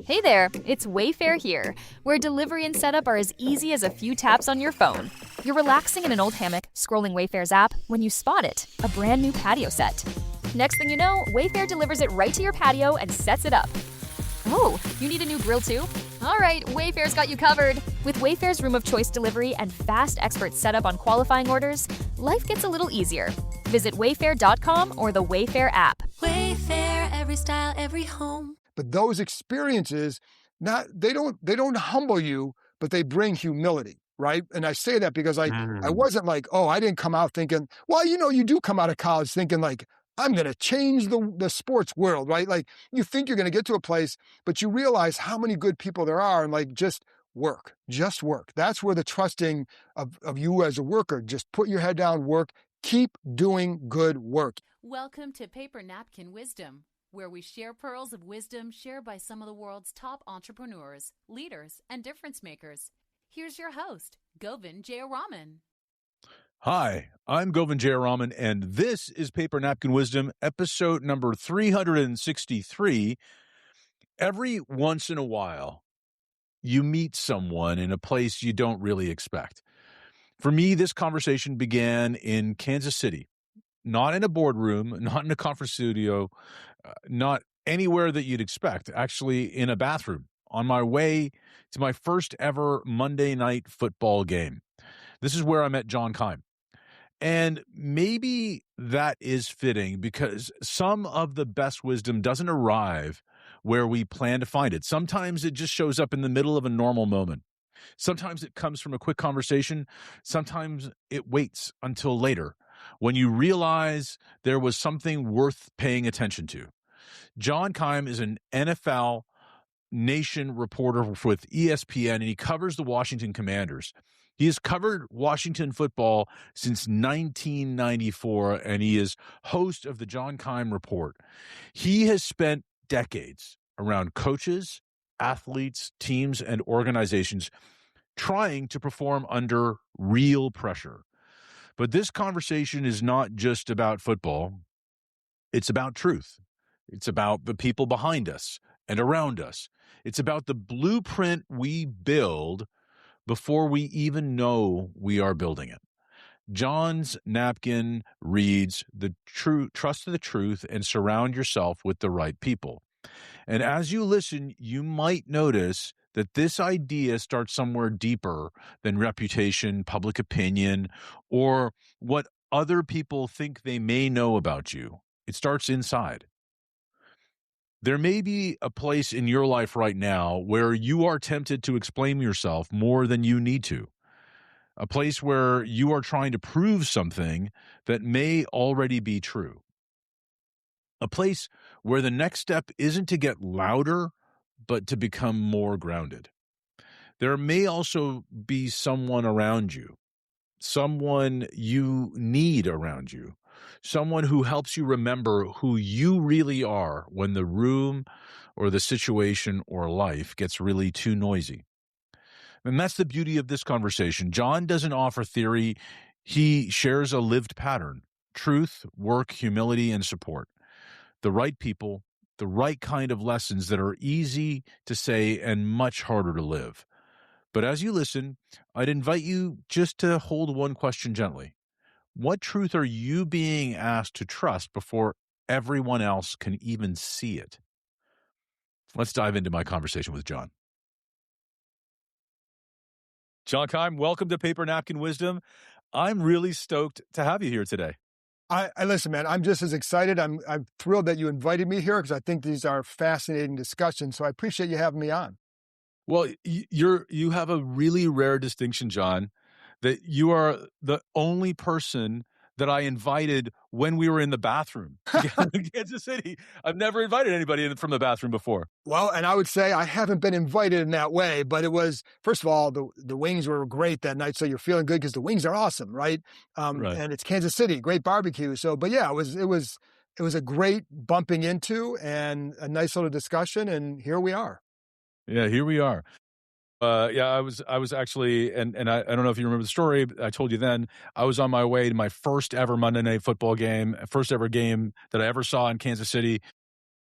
Hey there, it's Wayfair here, where delivery and setup are as easy as a few taps on your phone. You're relaxing in an old hammock, scrolling Wayfair's app, when you spot it, a brand new patio set. Next thing you know, Wayfair delivers it right to your patio and sets it up. Oh, you need a new grill too? All right, Wayfair's got you covered. With Wayfair's Room of Choice delivery and fast expert setup on qualifying orders, life gets a little easier. Visit wayfair.com or the Wayfair app. Wayfair, every style, every home. But those experiences, they don't humble you, but they bring humility, right? And I say that because I wasn't like, oh, I didn't come out thinking, well, you do come out of college thinking like, I'm going to change the sports world, right? Like you think you're going to get to a place, but you realize how many good people there are and like, just work. That's where the trusting of you as a worker, just put your head down, work, keep doing good work. Welcome to Paper Napkin Wisdom, where we share pearls of wisdom shared by some of the world's top entrepreneurs, leaders, and difference makers. Here's your host, Govindh Jayaraman. Hi, I'm Govindh Jayaraman, and this is Paper Napkin Wisdom, episode number 363. Every once in a while, you meet someone in a place you don't really expect. For me, this conversation began in Kansas City. Not in a boardroom, not in a conference studio, not anywhere that you'd expect, actually in a bathroom on my way to my first ever Monday night football game. This is where I met John Keim. And maybe that is fitting because some of the best wisdom doesn't arrive where we plan to find it. Sometimes it just shows up in the middle of a normal moment. Sometimes it comes from a quick conversation. Sometimes it waits until later, when you realize there was something worth paying attention to. John Keim is an NFL Nation Reporter with ESPN, and he covers the Washington Commanders. He has covered Washington football since 1994, and he is host of the John Keim Report. He has spent decades around coaches, athletes, teams, and organizations trying to perform under real pressure. But this conversation is not just about football. It's about truth. It's about the people behind us and around us. It's about the blueprint we build before we even know we are building it. John's napkin reads, trust the truth and surround yourself with the right people. And as you listen, you might notice that this idea starts somewhere deeper than reputation, public opinion, or what other people think they may know about you. It starts inside. There may be a place in your life right now where you are tempted to explain yourself more than you need to. A place where you are trying to prove something that may already be true. A place where the next step isn't to get louder, but to become more grounded. There may also be someone around you, someone you need around you, someone who helps you remember who you really are when the room or the situation or life gets really too noisy. And that's the beauty of this conversation. John doesn't offer theory. He shares a lived pattern: truth, work, humility, and support. The right people, the right kind of lessons that are easy to say and much harder to live. But as you listen, I'd invite you just to hold one question gently. What truth are you being asked to trust before everyone else can even see it? Let's dive into my conversation with John. John Keim, welcome to Paper Napkin Wisdom. I'm really stoked to have you here today. I listen, man, I'm just as excited. I'm thrilled that you invited me here because I think these are fascinating discussions. So I appreciate you having me on. Well, you have a really rare distinction, John, that you are the only person that I invited when we were in the bathroom in Kansas City. I've never invited anybody from the bathroom before. Well, and I would say I haven't been invited in that way, but it was, first of all, the wings were great that night. So you're feeling good because the wings are awesome, right? Right. And it's Kansas City, great barbecue. So, but yeah, it was a great bumping into and a nice little discussion. And here we are. Yeah, here we are. I was actually, and I don't know if you remember the story, but I told you then, I was on my way to my first ever Monday Night Football game, first ever game that I ever saw in Kansas City.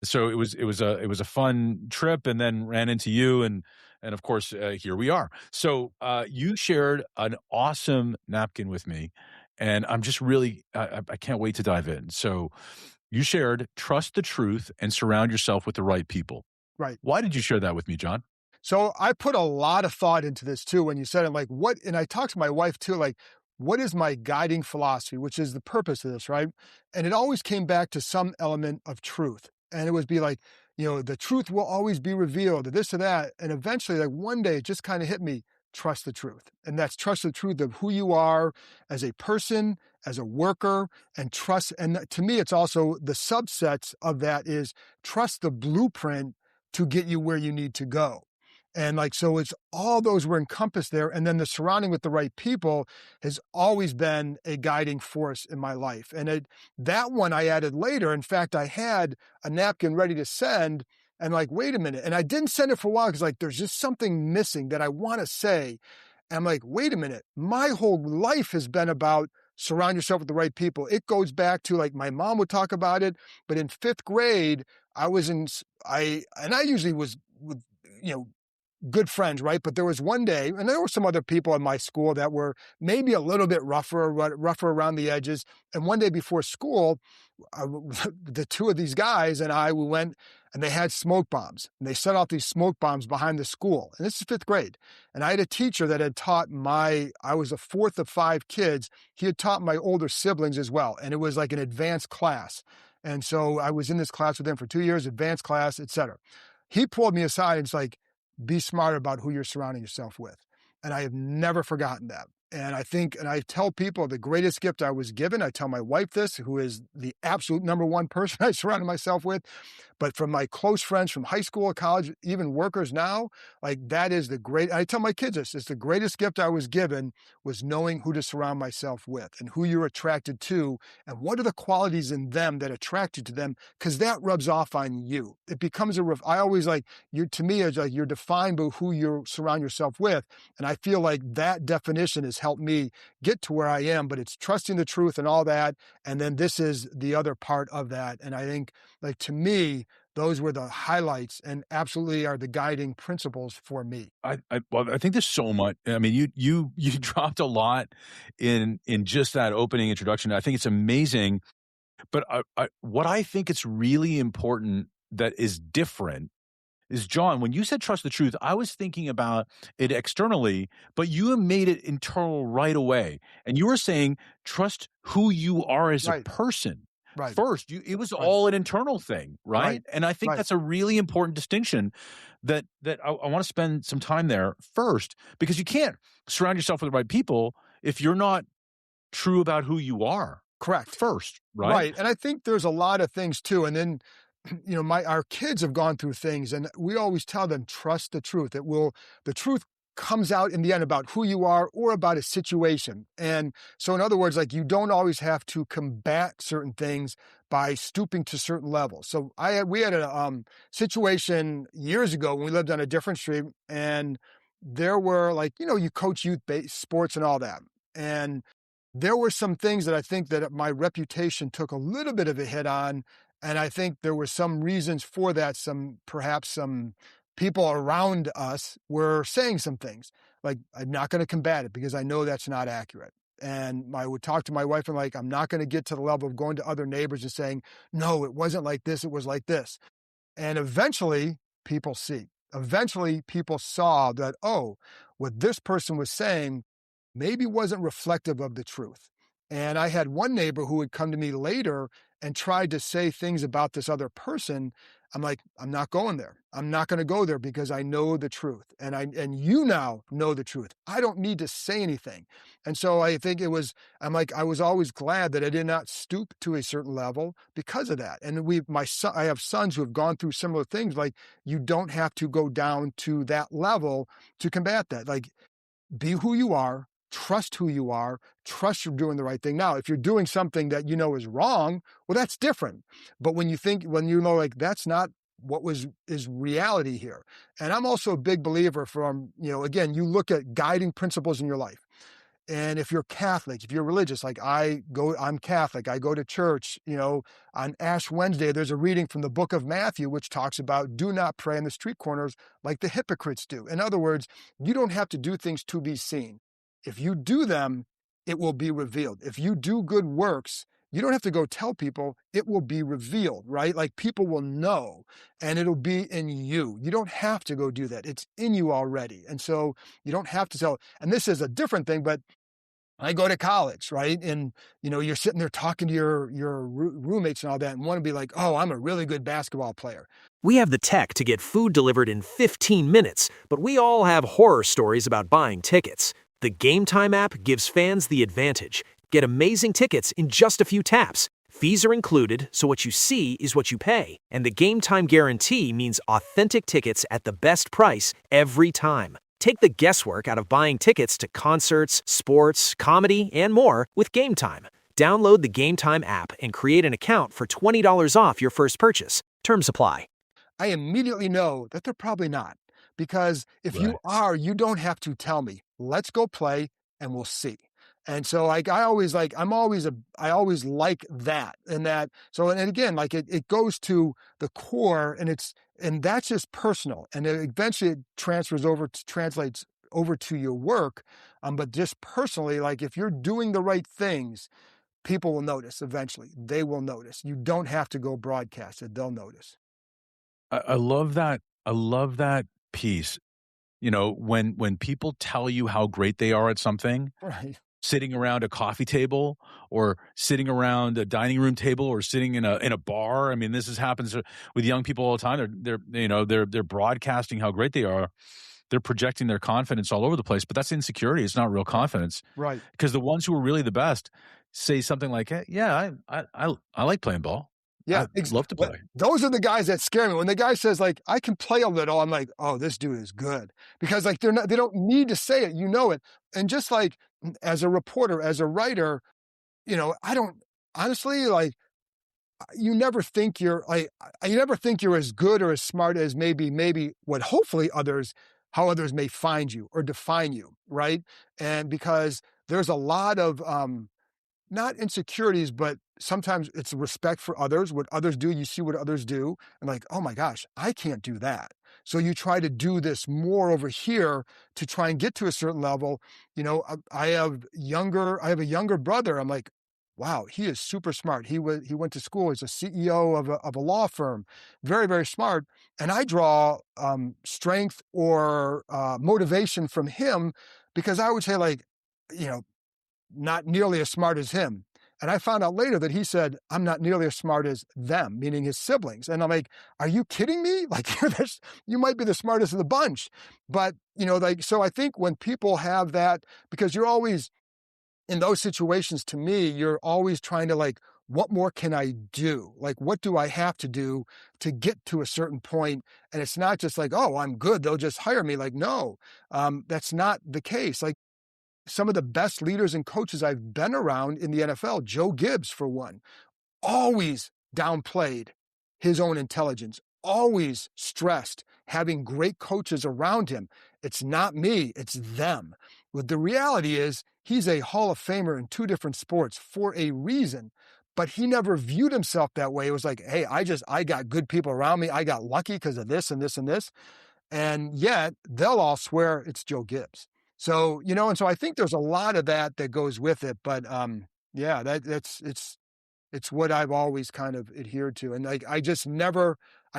So it was a fun trip, and then ran into you, and of course here we are. So you shared an awesome napkin with me, and I'm just really I can't wait to dive in. So you shared trust the truth and surround yourself with the right people. Right. Why did you share that with me, John? So I put a lot of thought into this too when you said it, like what, and I talked to my wife too, like, what is my guiding philosophy, which is the purpose of this, right? And it always came back to some element of truth. And it would be like, the truth will always be revealed, or this or that. And eventually, like one day, it just kind of hit me, trust the truth. And that's trust the truth of who you are as a person, as a worker, and trust. And to me, it's also the subsets of that is trust the blueprint to get you where you need to go. And like, so it's all those were encompassed there. And then the surrounding with the right people has always been a guiding force in my life. And that one I added later. In fact, I had a napkin ready to send and like, wait a minute. And I didn't send it for a while because like, there's just something missing that I want to say. And I'm like, wait a minute. My whole life has been about surround yourself with the right people. It goes back to like my mom would talk about it, but in fifth grade, I usually was with, good friends, right? But there was one day, and there were some other people in my school that were maybe a little bit rougher around the edges. And one day before school, the two of these guys and we went and they had smoke bombs. And they set off these smoke bombs behind the school. And this is fifth grade. And I had a teacher that had taught I was the fourth of 5 kids. He had taught my older siblings as well. And it was like an advanced class. And so I was in this class with him for 2 years, advanced class, et cetera. He pulled me aside and it's like, be smart about who you're surrounding yourself with. And I have never forgotten that. And I tell people the greatest gift I was given, I tell my wife this, who is the absolute number one person I surrounded myself with, but from my close friends from high school, college, even workers now, like that is I tell my kids this, it's the greatest gift I was given was knowing who to surround myself with and who you're attracted to and what are the qualities in them that attract you to them, because that rubs off on you. It becomes I always like, to me, it's like you're defined by who you surround yourself with. And I feel like that definition has helped me get to where I am, but it's trusting the truth and all that. And then this is the other part of that. And I think like to me, those were the highlights and absolutely are the guiding principles for me. I think there's so much. I mean, you dropped a lot in just that opening introduction. I think it's amazing. But what I think it's really important that is different is, John, when you said trust the truth, I was thinking about it externally, but you made it internal right away. And you were saying trust who you are as a person. Right. First, it was all an internal thing, right? And I think that's a really important distinction that I want to spend some time there first, because you can't surround yourself with the right people if you're not true about who you are. Correct. First, right? Right. And I think there's a lot of things too. And then, our kids have gone through things and we always tell them, trust the truth. The truth comes out in the end about who you are or about a situation. And so in other words, like you don't always have to combat certain things by stooping to certain levels. So we had a situation years ago when we lived on a different street, and there were like, you coach youth-based sports and all that. And there were some things that I think that my reputation took a little bit of a hit on. And I think there were some reasons for that. Perhaps some people around us were saying some things like, I'm not going to combat it because I know that's not accurate. And I would talk to my wife and like, I'm not going to get to the level of going to other neighbors and saying, no, it wasn't like this. It was like this. And eventually people saw that, oh, what this person was saying maybe wasn't reflective of the truth. And I had one neighbor who would come to me later and tried to say things about this other person. I'm like, I'm not going there. I'm not going to go there because I know the truth. And you now know the truth. I don't need to say anything. And so I think I was always glad that I did not stoop to a certain level because of that. And I have sons who have gone through similar things. Like, you don't have to go down to that level to combat that. Like, be who you are. Trust who you are, trust you're doing the right thing. Now, if you're doing something that you know is wrong, well, that's different. But when you know, like, that's not what is reality here. And I'm also a big believer again, you look at guiding principles in your life. And if you're Catholic, if you're religious, like I'm Catholic, I go to church, on Ash Wednesday, there's a reading from the book of Matthew, which talks about do not pray in the street corners like the hypocrites do. In other words, you don't have to do things to be seen. If you do them, it will be revealed. If you do good works, you don't have to go tell people, it will be revealed, right? Like people will know and it'll be in you. You don't have to go do that. It's in you already. And so you don't have to tell. And this is a different thing, but I go to college, right? And, you're sitting there talking to your roommates and all that and want to be like, oh, I'm a really good basketball player. We have the tech to get food delivered in 15 minutes, but we all have horror stories about buying tickets. The Game Time app gives fans the advantage. Get amazing tickets in just a few taps. Fees are included, so what you see is what you pay. And the Game Time guarantee means authentic tickets at the best price every time. Take the guesswork out of buying tickets to concerts, sports, comedy, and more with Game Time. Download the Game Time app and create an account for $20 off your first purchase. Terms apply. I immediately know that they're probably not. Because if you are, you don't have to tell me. Let's go play and we'll see. And so I always like that and that. So, and again, like it goes to the core and that's just personal. And eventually it translates over to your work. But just personally, like if you're doing the right things, people will notice eventually. They will notice. You don't have to go broadcast it. They'll notice. I love that. I love that piece. When people tell you how great they are at something, right. Sitting around a coffee table or sitting around a dining room table or sitting in a bar. I mean, happens with young people all the time. They're broadcasting how great they are. They're projecting their confidence all over the place, but that's insecurity. It's not real confidence. Right. Because the ones who are really the best say something like, hey, yeah, I like playing ball. Yeah, I'd love to play. Those are the guys that scare me. When the guy says like, I can play a little, I'm like, oh, this dude is good. Because like they don't need to say it, it. And just like as a reporter, as a writer, I don't honestly like you never think you're as good or as smart as maybe what hopefully how others may find you or define you, right? And because there's a lot of not insecurities, but sometimes it's respect for others. What others do, you see what others do, and like, oh my gosh, I can't do that. So you try to do this more over here to try and get to a certain level. I have a younger brother. I'm like, wow, he is super smart. He went to school. He's a CEO of a law firm, very, very smart. And I draw strength or motivation from him because I would say like, not nearly as smart as him. And I found out later that he said, I'm not nearly as smart as them, meaning his siblings. And I'm like, are you kidding me? Like, you might be the smartest of the bunch. But, so I think when people have that, because you're always, in those situations, to me, you're always trying to like, what more can I do? Like, what do I have to do to get to a certain point? And it's not just like, oh, I'm good, they'll just hire me. Like, no, that's not the case. Like, some of the best leaders and coaches I've been around in the NFL, Joe Gibbs, for one, always downplayed his own intelligence, always stressed having great coaches around him. It's not me, it's them. But the reality is he's a Hall of Famer in 2 different sports for a reason, but he never viewed himself that way. It was like, hey, I got good people around me. I got lucky because of this and this and this. And yet they'll all swear it's Joe Gibbs. So, and so I think there's a lot of that goes with it, but yeah, it's what I've always kind of adhered to. And like, I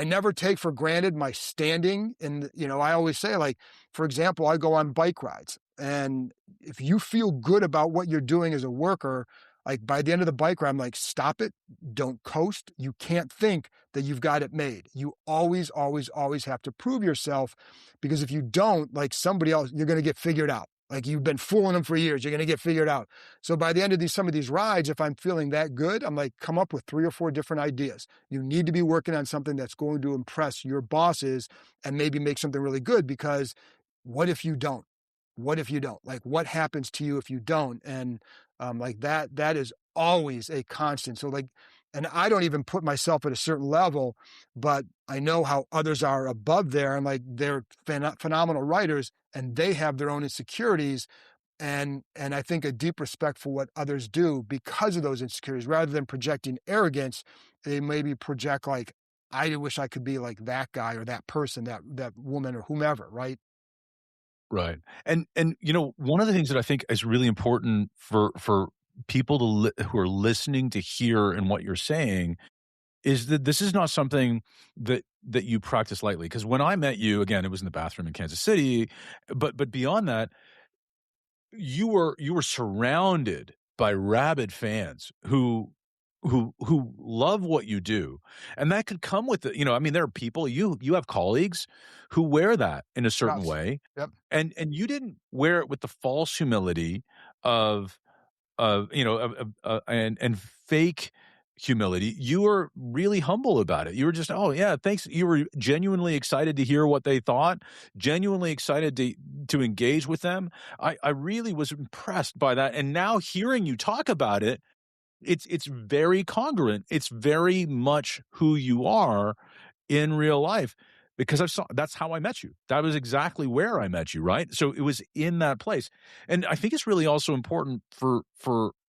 never take for granted my standing. And, I always say, like, for example, I go on bike rides, and if you feel good about what you're doing as a worker, like by the end of the bike ride, I'm like, stop it. Don't coast. You can't think that you've got it made. You always, always, always have to prove yourself, because if you don't, like somebody else, you're going to get figured out. Like you've been fooling them for years, you're going to get figured out. So by the end of some of these rides, if I'm feeling that good, I'm like, come up with 3 or 4 different ideas. You need to be working on something that's going to impress your bosses and maybe make something really good, because what if you don't? What if you don't? Like, what happens to you if you don't? And like that is always a constant. So like, and I don't even put myself at a certain level, but I know how others are above there, and like they're phenomenal writers and they have their own insecurities. and I think a deep respect for what others do because of those insecurities. Rather than projecting arrogance, they maybe project like, I wish I could be like that guy or that person, that woman or whomever, right? Right. And one of the things that I think is really important for people who are listening to hear and what you're saying is that this is not something that you practice lightly. Because when I met you, again, it was in the bathroom in Kansas City, but beyond that, you were surrounded by rabid fans who love what you do, and that could come with I mean, there are people, you have colleagues who wear that in a certain Yes. way, Yep. and you didn't wear it with the false humility of and fake humility. You were really humble about it. You were just, oh yeah, thanks. You were genuinely excited to hear what they thought, genuinely excited to engage with them. I really was impressed by that. And now hearing you talk about it, it's very congruent. It's very much who you are in real life, because that's how I met you. That was exactly where I met you, right? So it was in that place. And I think it's really also important for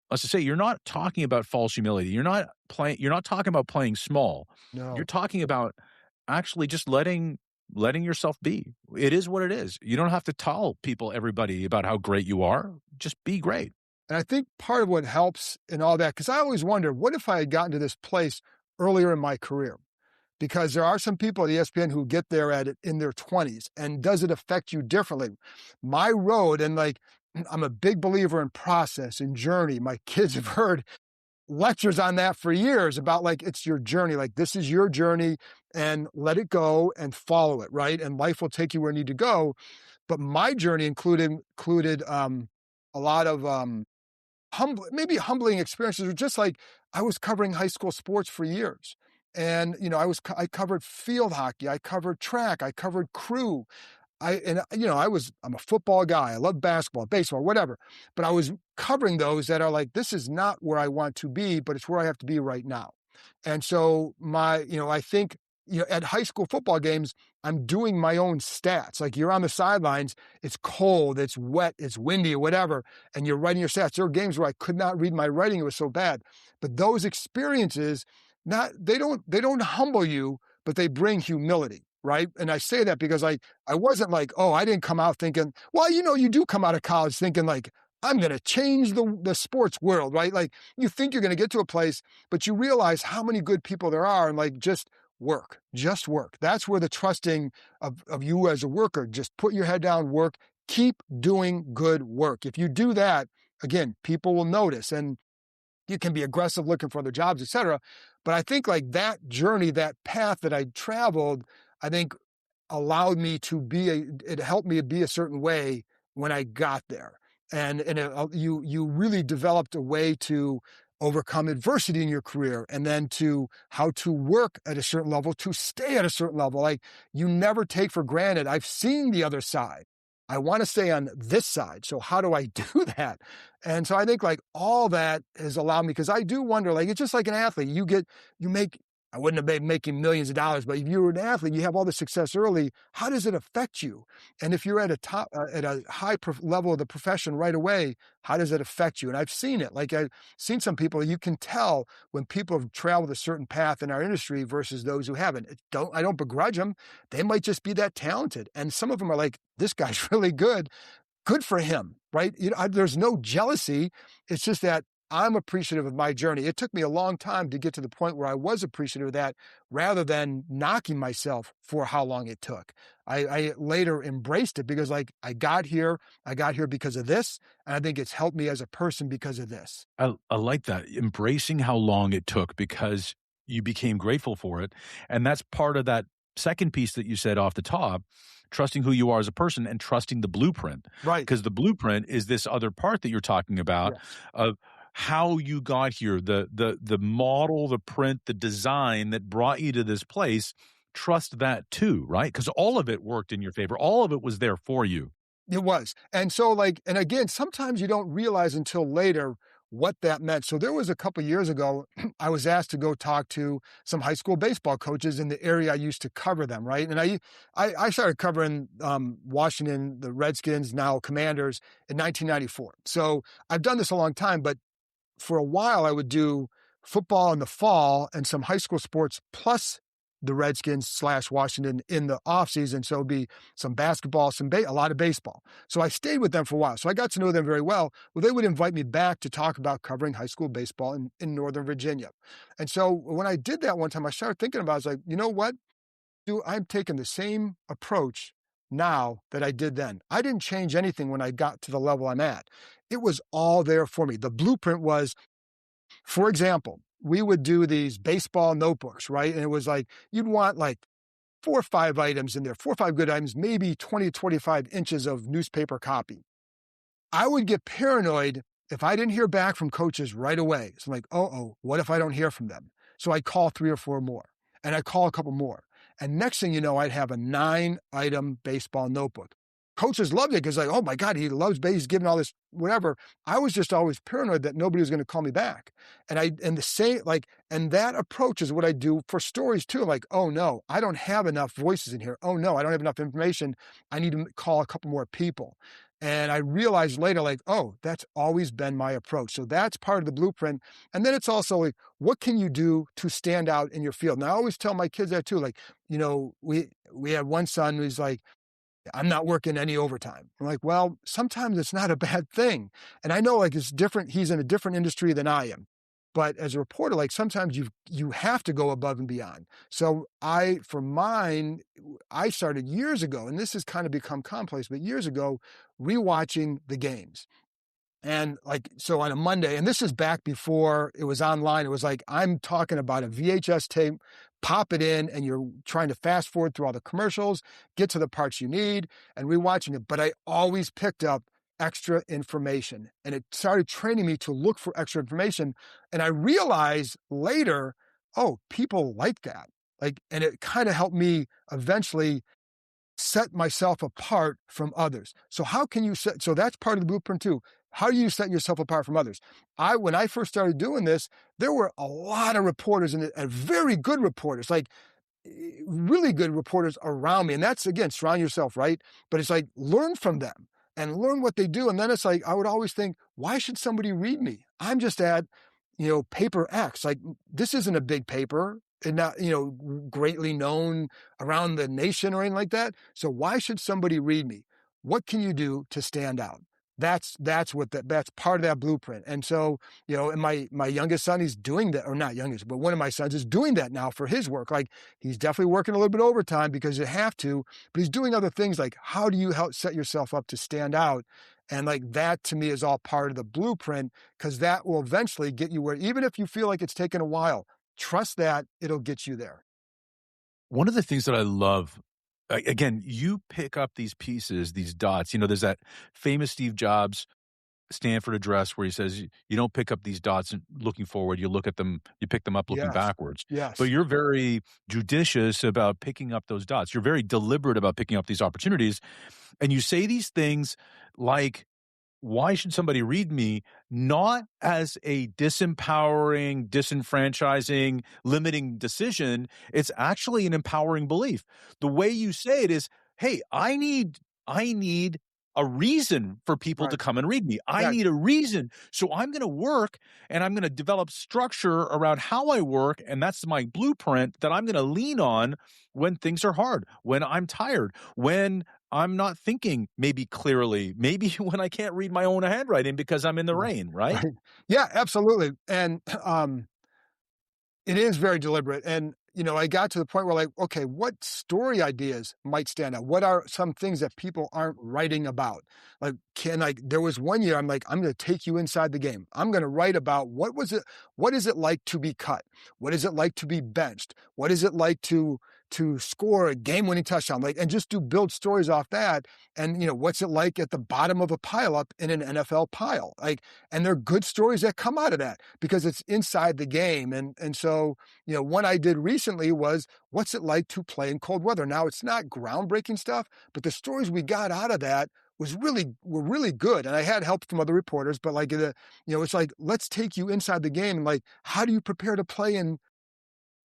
us to say, you're not talking about false humility. You're not talking about playing small. No. You're talking about actually just letting yourself be. It is what it is. You don't have to tell everybody about how great you are. Just be great. And I think part of what helps in all that, because I always wonder, what if I had gotten to this place earlier in my career? Because there are some people at ESPN who get there at it in their 20s, and does it affect you differently? My road, and like, I'm a big believer in process and journey. My kids have heard lectures on that for years about like, it's your journey. Like, this is your journey, and let it go and follow it, right? And life will take you where you need to go. But my journey included a lot of humbling experiences. Or just like, I was covering high school sports for years. And, I covered field hockey, I covered track, I covered crew. I'm a football guy. I love basketball, baseball, whatever. But I was covering those that are like, this is not where I want to be, but it's where I have to be right now. And so I think, at high school football games, I'm doing my own stats. Like, you're on the sidelines, it's cold, it's wet, it's windy or whatever, and you're writing your stats. There were games where I could not read my writing. It was so bad. But those experiences, they don't humble you, but they bring humility, right? And I say that because I wasn't like, oh, I didn't come out thinking, well, you do come out of college thinking like, I'm going to change the sports world, right? Like, you think you're going to get to a place, but you realize how many good people there are, and like, just work. That's where the trusting of you as a worker, just put your head down, work, keep doing good work. If you do that, again, people will notice, and you can be aggressive looking for other jobs, etc. But I think like that journey, that path that I traveled, I think allowed me to it helped me be a certain way when I got there. And you really developed a way to overcome adversity in your career, and then to how to work at a certain level, to stay at a certain level. Like, you never take for granted, I've seen the other side, I want to stay on this side. So how do I do that? And so I think like all that has allowed me, because I do wonder, like, it's just like an athlete. I wouldn't have been making millions of dollars, but if you were an athlete, you have all the success early. How does it affect you? And if you're at a high level of the profession right away, how does it affect you? And I've seen it. Like, I've seen some people, you can tell when people have traveled a certain path in our industry versus those who haven't. I don't begrudge them. They might just be that talented. And some of them are like, this guy's really good. Good for him, right? There's no jealousy. It's just that I'm appreciative of my journey. It took me a long time to get to the point where I was appreciative of that, rather than knocking myself for how long it took. I later embraced it, because like, I got here because of this. And I think it's helped me as a person because of this. I like that, embracing how long it took, because you became grateful for it. And that's part of that second piece that you said off the top, trusting who you are as a person and trusting the blueprint. Right. Because the blueprint is this other part that you're talking about, yes, of how you got here, the model, the print, the design that brought you to this place. Trust that too, right? Because all of it worked in your favor. All of it was there for you. It was. And so like, and again, sometimes you don't realize until later what that meant. So there was a couple years ago, I was asked to go talk to some high school baseball coaches in the area I used to cover them, right? And I started covering Washington, the Redskins, now Commanders, in 1994. So I've done this a long time, but for a while I would do football in the fall and some high school sports plus the Redskins / Washington in the offseason. So it'd be some basketball, a lot of baseball. So I stayed with them for a while. So I got to know them very well. Well, they would invite me back to talk about covering high school baseball in Northern Virginia. And so when I did that one time, I started thinking about it. I was like, you know what? I'm taking the same approach now that I did then. I didn't change anything when I got to the level I'm at. It was all there for me. The blueprint was, for example, we would do these baseball notebooks, right? And it was like, you'd want like 4 or 5 items in there, 4 or 5 good items, maybe 20, 25 inches of newspaper copy. I would get paranoid if I didn't hear back from coaches right away. So I'm like, what if I don't hear from them? So I'd call 3 or 4 more, and I'd call a couple more. And next thing you know, I'd have a 9-item baseball notebook. Coaches loved it because like, oh my God, he loves baseball, he's giving all this, whatever. I was just always paranoid that nobody was going to call me back. And that approach is what I do for stories too. Like, oh no, I don't have enough voices in here. Oh no, I don't have enough information. I need to call a couple more people. And I realized later, like, oh, that's always been my approach. So that's part of the blueprint. And then it's also like, what can you do to stand out in your field? And I always tell my kids that too. Like, we have one son who's like, I'm not working any overtime. I'm like, well, sometimes it's not a bad thing. And I know like it's different. He's in a different industry than I am. But as a reporter, like sometimes you have to go above and beyond. So for mine, I started years ago, and this has kind of become commonplace, but years ago, rewatching the games. And like, so on a Monday, and this is back before it was online, it was like, I'm talking about a VHS tape, pop it in, and you're trying to fast forward through all the commercials, get to the parts you need, and rewatching it. But I always picked up extra information, and it started training me to look for extra information. And I realized later, oh, people like that. And it kind of helped me eventually set myself apart from others. So how can you so that's part of the blueprint too. How do you set yourself apart from others? When I first started doing this, there were a lot of reporters and very good reporters, like really good reporters around me. And that's, again, surround yourself, right? But it's like, learn from them and learn what they do. And then it's like, I would always think, why should somebody read me? I'm just at, paper X. Like, this isn't a big paper and not, greatly known around the nation or anything like that. So why should somebody read me? What can you do to stand out? That's part of that blueprint. And so, and my youngest son, he's doing that, or not youngest, but one of my sons is doing that now for his work. Like, he's definitely working a little bit overtime because you have to, but he's doing other things like, how do you help set yourself up to stand out? And like, that to me is all part of the blueprint, because that will eventually get you where, even if you feel like it's taken a while, trust that it'll get you there. One of the things that I love, again, you pick up these pieces, these dots. There's that famous Steve Jobs Stanford address where he says, you don't pick up these dots looking forward, you look at them, you pick them up looking backwards. Yes. But you're very judicious about picking up those dots. You're very deliberate about picking up these opportunities. And you say these things like, why should somebody read me? Not as a disempowering, disenfranchising, limiting decision. It's actually an empowering belief. The way you say it is, hey, I need a reason for people to come and read me. I need a reason. So I'm going to work and I'm going to develop structure around how I work. And that's my blueprint that I'm going to lean on when things are hard, when I'm tired, when I'm not thinking maybe clearly, maybe when I can't read my own handwriting because I'm in the rain, right? Yeah, absolutely. And it is very deliberate. And, I got to the point where like, okay, what story ideas might stand out? What are some things that people aren't writing about? Like, there was one year I'm like, I'm going to take you inside the game. I'm going to write about what is it like to be cut? What is it like to be benched? What is it like to to score a game-winning touchdown, like, and just build stories off that. And, what's it like at the bottom of a pileup in an NFL pile? Like, and they're good stories that come out of that because it's inside the game. And so, one I did recently was, what's it like to play in cold weather? Now, it's not groundbreaking stuff, but the stories we got out of that were really good. And I had help from other reporters, but like, it's like, let's take you inside the game. And like, how do you prepare to play in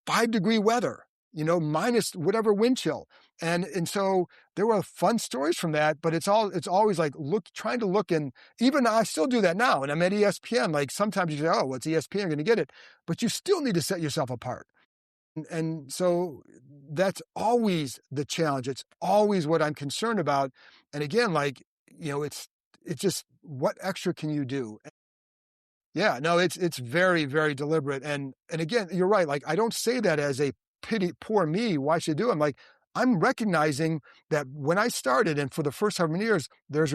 5-degree weather, minus whatever wind chill? And so there were fun stories from that, but it's always like trying to look, and even now I still do that now. And I'm at ESPN. Like sometimes you say, oh, what's ESPN going to get it? But you still need to set yourself apart. And so that's always the challenge. It's always what I'm concerned about. And again, like, it's just, what extra can you do? Yeah, no, it's very, very deliberate. And again, you're right. Like, I don't say that as a pity, poor me, why should I do it? I'm like, I'm recognizing that when I started, and for the first 7 years, there's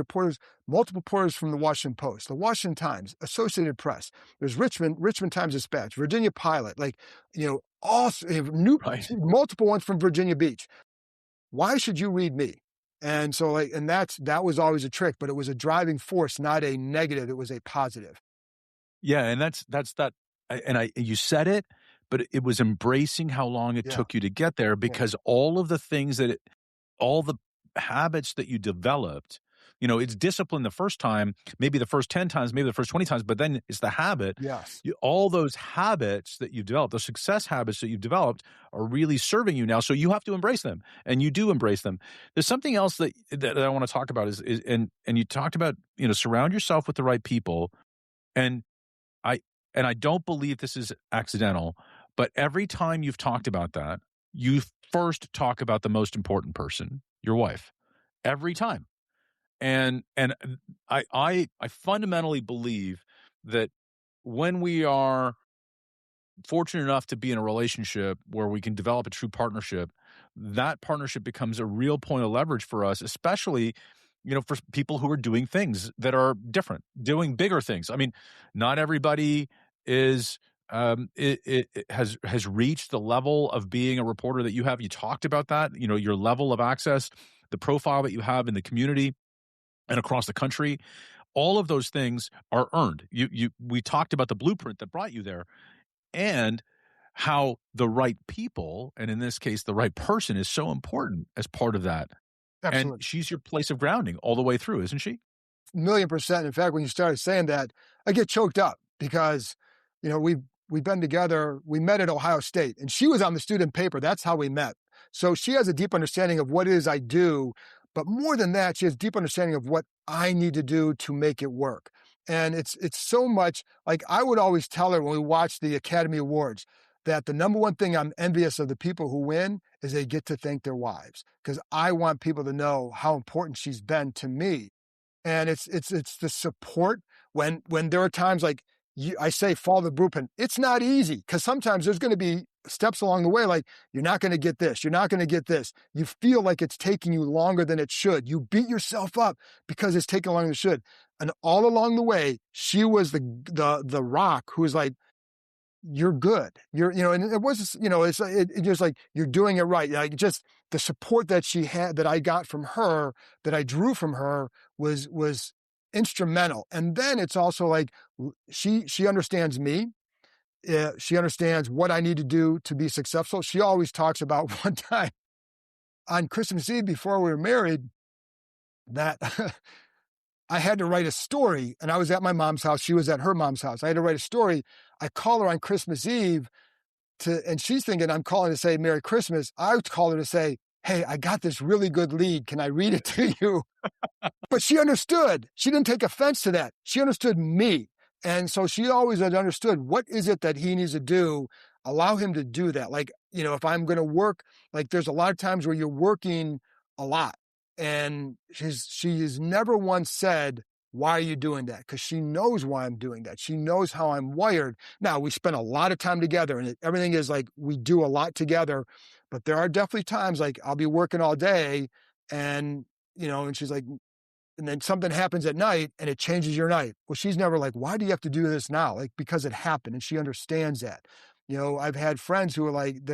multiple reporters from the Washington Post, the Washington Times, Associated Press, there's Richmond Times Dispatch, Virginia Pilot, like, multiple ones from Virginia Beach. Why should you read me? And so, like, and that was always a trick, but it was a driving force, not a negative. It was a positive. Yeah, and that's that. And you said it, but it was embracing how long it took you to get there, because all of the things all the habits that you developed, it's discipline the first time, maybe the first 10 times, maybe the first 20 times, but then it's the habit. Yes. All those habits that you developed, those success habits that you've developed, are really serving you now. So you have to embrace them, and you do embrace them. There's something else that I want to talk about is and you talked about, surround yourself with the right people. And I don't believe this is accidental, but every time you've talked about that, you first talk about the most important person, your wife, every time. And I fundamentally believe that when we are fortunate enough to be in a relationship where we can develop a true partnership, that partnership becomes a real point of leverage for us, especially for people who are doing things that are different, doing bigger things. I mean, not everybody is it has reached the level of being a reporter that you have. You talked about that, your level of access, the profile that you have in the community and across the country. All of those things are earned. We talked about the blueprint that brought you there, and how the right people, and in this case, the right person, is so important as part of that. Absolutely. And she's your place of grounding all the way through, isn't she? 1,000,000%. In fact, when you started saying that, I get choked up because, we've been together. We met at Ohio State, and she was on the student paper. That's how we met. So she has a deep understanding of what it is I do, but more than that, she has a deep understanding of what I need to do to make it work. And it's so much, like, I would always tell her when we watched the Academy Awards that the number one thing I'm envious of the people who win is they get to thank their wives, because I want people to know how important she's been to me. And it's the support when there are times like I say, follow the blueprint. It's not easy, because sometimes there's going to be steps along the way, like, you're not going to get this, you're not going to get this. You feel like it's taking you longer than it should. You beat yourself up because it's taking longer than it should. And all along the way, she was the rock who was like, you're good. And it was, it's just like, you're doing it right. Like, just the support that she had, that I got from her, that I drew from her, was instrumental. And then it's also like, she understands me. She understands what I need to do to be successful. She always talks about one time on Christmas Eve before we were married that I had to write a story, and I was at my mom's house. She was at her mom's house. I had to write a story. I call her on Christmas Eve and she's thinking I'm calling to say Merry Christmas. I would call her to say, hey, I got this really good lead. Can I read it to you? But she understood. She didn't take offense to that. She understood me. And so she always had understood, what is it that he needs to do? Allow him to do that. Like, if I'm going to work, like, there's a lot of times where you're working a lot. And she has never once said, why are you doing that? Because she knows why I'm doing that. She knows how I'm wired. Now, we spend a lot of time together, and everything is like, we do a lot together. But there are definitely times, like, I'll be working all day, and, and she's like, and then something happens at night and it changes your night. Well, she's never like, why do you have to do this now? Like, because it happened, and she understands that. I've had friends who are like,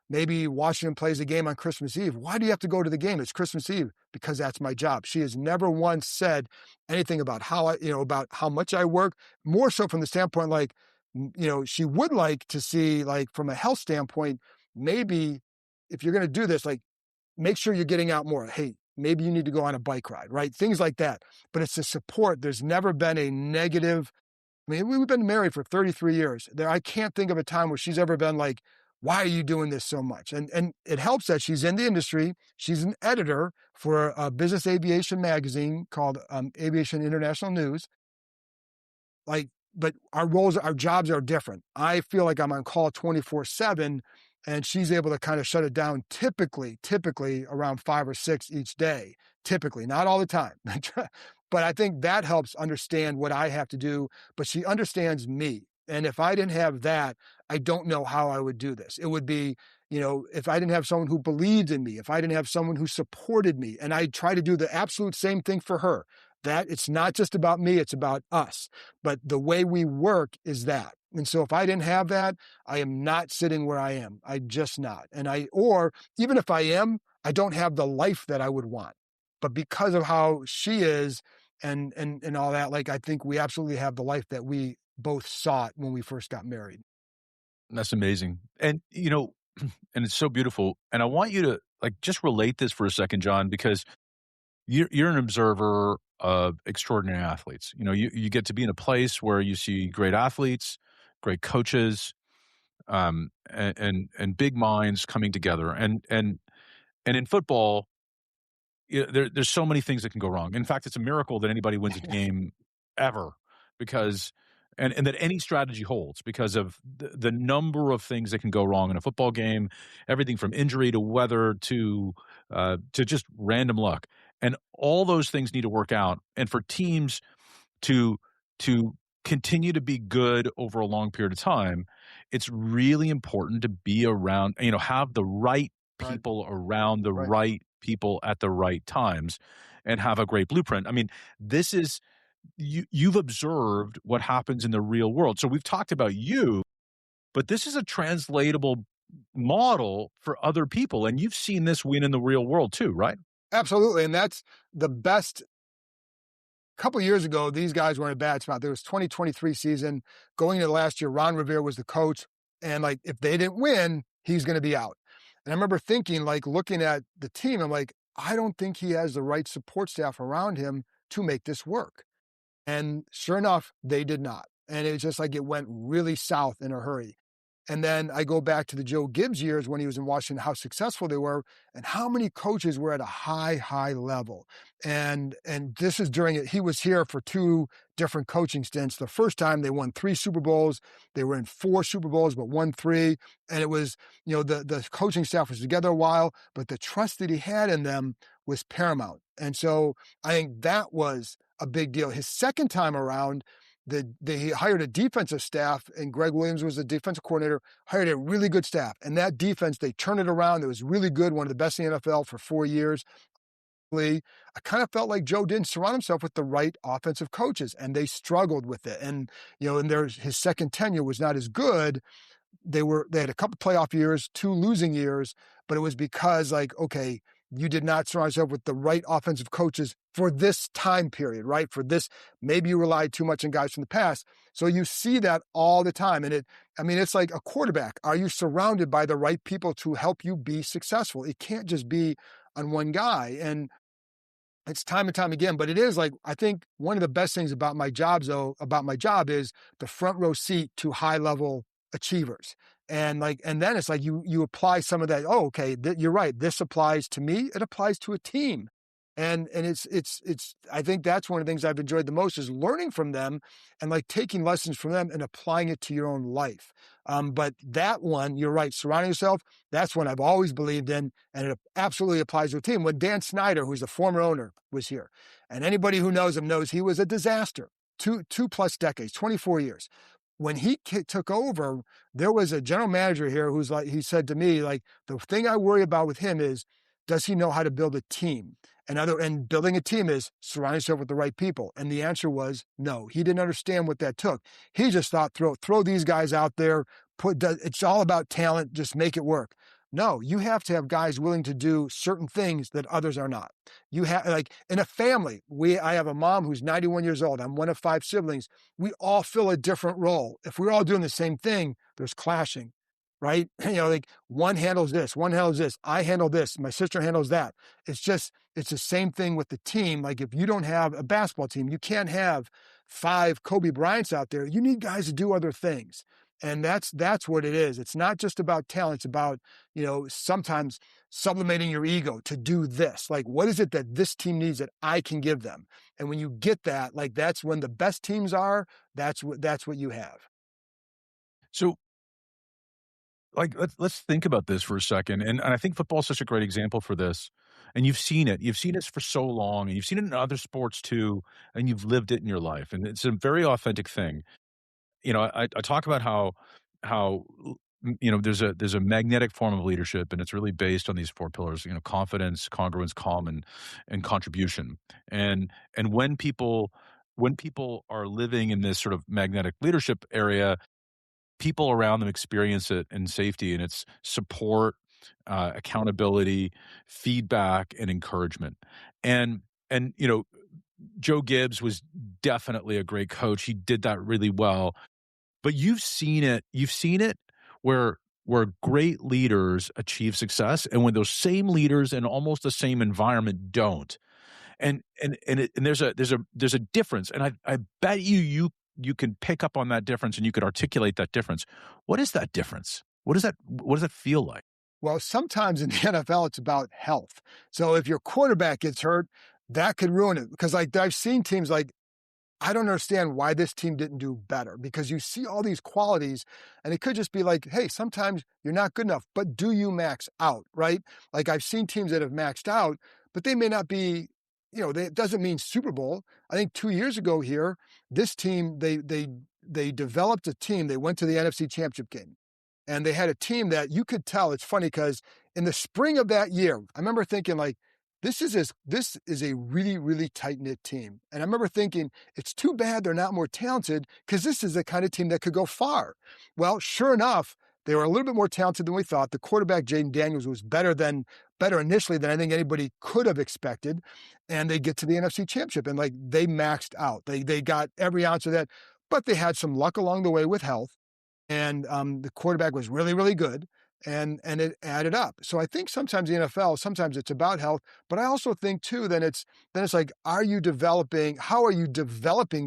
maybe Washington plays a game on Christmas Eve. Why do you have to go to the game? It's Christmas Eve. Because that's my job. She has never once said anything about about how much I work, more so from the standpoint, like, she would like to see, like, from a health standpoint, maybe if you're going to do this, like, make sure you're getting out more. Hey, maybe you need to go on a bike ride, right? Things like that. But it's the support. There's never been a negative. I mean, we've been married for 33 years. I can't think of a time where she's ever been like, why are you doing this so much? And it helps that she's in the industry. She's an editor for a business aviation magazine called Aviation International News. Like, but our jobs are different. I feel like I'm on call 24/7, and she's able to kind of shut it down typically around 5 or 6 each day. Typically, not all the time. But I think that helps understand what I have to do, but she understands me. And if I didn't have that, I don't know how I would do this. It would be, if I didn't have someone who believed in me, if I didn't have someone who supported me, and I try to do the absolute same thing for her, that it's not just about me, it's about us. But the way we work is that. And so if I didn't have that, I am not sitting where I am. I'm just not. Or even if I am, I don't have the life that I would want. But because of how she is and all that, like, I think we absolutely have the life that we both sought when we first got married. That's amazing. And, and it's so beautiful. And I want you to, like, just relate this for a second, John, because you're an observer of extraordinary athletes. You get to be in a place where you see great athletes, great coaches, and big minds coming together. And in football, there's so many things that can go wrong. In fact, it's a miracle that anybody wins a game ever, because and that any strategy holds, because of the number of things that can go wrong in a football game, everything from injury to weather to just random luck. And all those things need to work out. And for teams to continue to be good over a long period of time, it's really important to be around, have the right people around the right people at the right times, and have a great blueprint. I mean, this is, you've observed what happens in the real world. So we've talked about you, but this is a translatable model for other people. And you've seen this win in the real world too, right? Absolutely. And that's the best. A couple of years ago, these guys were in a bad spot. There was 2023 season. Going into last year, Ron Rivera was the coach. And, like, if they didn't win, he's going to be out. And I remember thinking, like, looking at the team, I'm like, I don't think he has the right support staff around him to make this work. And sure enough, they did not. And it was just like it went really south in a hurry. And then I go back to the Joe Gibbs years when he was in Washington, how successful they were and how many coaches were at a high level. And this is during it. He was here for 2 different coaching stints. The first time they won 3 Super Bowls. They were in 4 Super Bowls, but won 3. And it was, the coaching staff was together a while, but the trust that he had in them was paramount. And so I think that was a big deal. His second time around, he hired a defensive staff, and Greg Williams was the defensive coordinator, hired a really good staff. And that defense, they turned it around. It was really good, one of the best in the NFL for 4 years. I kind of felt like Joe didn't surround himself with the right offensive coaches, and they struggled with it. And, his second tenure was not as good. They had a couple playoff years, 2 losing years, but it was because, like, okay, you did not surround yourself with the right offensive coaches for this time period, right? For this, maybe you relied too much on guys from the past. So you see that all the time. And it's like a quarterback. Are you surrounded by the right people to help you be successful? It can't just be on one guy. And it's time and time again, but it is, like, I think one of the best things about my job is the front row seat to high level achievers. And then it's like you apply some of that. Oh, okay, you're right. This applies to me. It applies to a team. And it's I think that's one of the things I've enjoyed the most, is learning from them and, like, taking lessons from them and applying it to your own life. But that one, you're right, surrounding yourself, that's one I've always believed in, and it absolutely applies to a team. When Dan Snyder, who's the former owner, was here, and anybody who knows him knows he was a disaster, 2+ decades, 24 years. When he took over, there was a general manager here who's like, he said to me, like, the thing I worry about with him is, does he know how to build a team? And building a team is surround yourself with the right people. And the answer was no. He didn't understand what that took. He just thought, throw these guys out there. It's all about talent. Just make it work. No, you have to have guys willing to do certain things that others are not. You have, like in a family, I have a mom who's 91 years old. I'm one of 5 siblings. We all fill a different role. If we're all doing the same thing, there's clashing, right? Like one handles this, one handles this. I handle this. My sister handles that. It's the same thing with the team. Like if you don't have a basketball team, you can't have 5 Kobe Bryants out there. You need guys to do other things. And that's what it is. It's not just about talent. It's about, sometimes sublimating your ego to do this. Like, what is it that this team needs that I can give them? And when you get that, like, that's when the best teams are. That's what you have. So, like, let's think about this for a second. And I think football is such a great example for this. And you've seen it. You've seen it for so long, and you've seen it in other sports too, and you've lived it in your life. And it's a very authentic thing. I talk about how there's a magnetic form of leadership, and it's really based on these 4 pillars: confidence, congruence, calm, and contribution. And when people are living in this sort of magnetic leadership area, people around them experience it in safety, and it's support, accountability, feedback, and encouragement. And Joe Gibbs was definitely a great coach. He did that really well. But you've seen it where great leaders achieve success, and when those same leaders in almost the same environment don't. And there's a difference. And I bet you can pick up on that difference, and you could articulate that difference. What is that difference? What does that feel like? Well, sometimes in the NFL, it's about health. So if your quarterback gets hurt, that could ruin it. Because like I've seen teams like, I don't understand why this team didn't do better, because you see all these qualities and it could just be like, hey, sometimes you're not good enough, but do you max out, right? Like I've seen teams that have maxed out, but they may not be, it doesn't mean Super Bowl. I think 2 years ago here, this team, they developed a team. They went to the NFC Championship game, and they had a team that you could tell. It's funny because in the spring of that year, I remember thinking like, this is a really, really tight-knit team. And I remember thinking, it's too bad they're not more talented, because this is the kind of team that could go far. Well, sure enough, they were a little bit more talented than we thought. The quarterback, Jaden Daniels, was better initially than I think anybody could have expected. And they get to the NFC Championship, and like they maxed out. They got every ounce of that, but they had some luck along the way with health. And the quarterback was really, really good. And it added up. So I think sometimes the NFL, sometimes it's about health, but I also think too, then it's like, how are you developing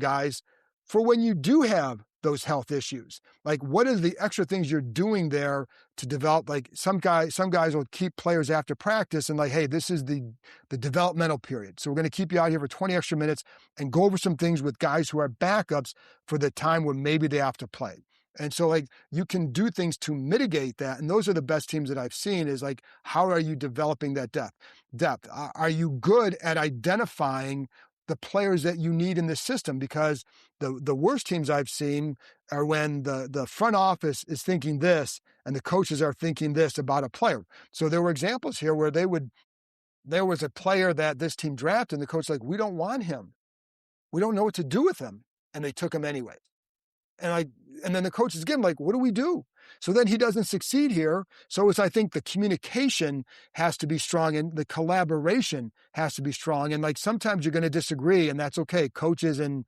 guys for when you do have those health issues? Like, what are the extra things you're doing there to develop? Like some guys will keep players after practice and like, hey, this is the developmental period. So we're going to keep you out here for 20 extra minutes and go over some things with guys who are backups for the time when maybe they have to play. And so like you can do things to mitigate that. And those are the best teams that I've seen, is like, how are you developing that depth? Are you good at identifying the players that you need in the system? Because the worst teams I've seen are when the front office is thinking this and the coaches are thinking this about a player. So there were examples here where there was a player that this team drafted and the coach like, we don't want him. We don't know what to do with him. And they took him anyway. And then the coaches give him like, what do we do? So then he doesn't succeed here. So I think the communication has to be strong and the collaboration has to be strong. And like sometimes you're going to disagree, and that's okay. Coaches and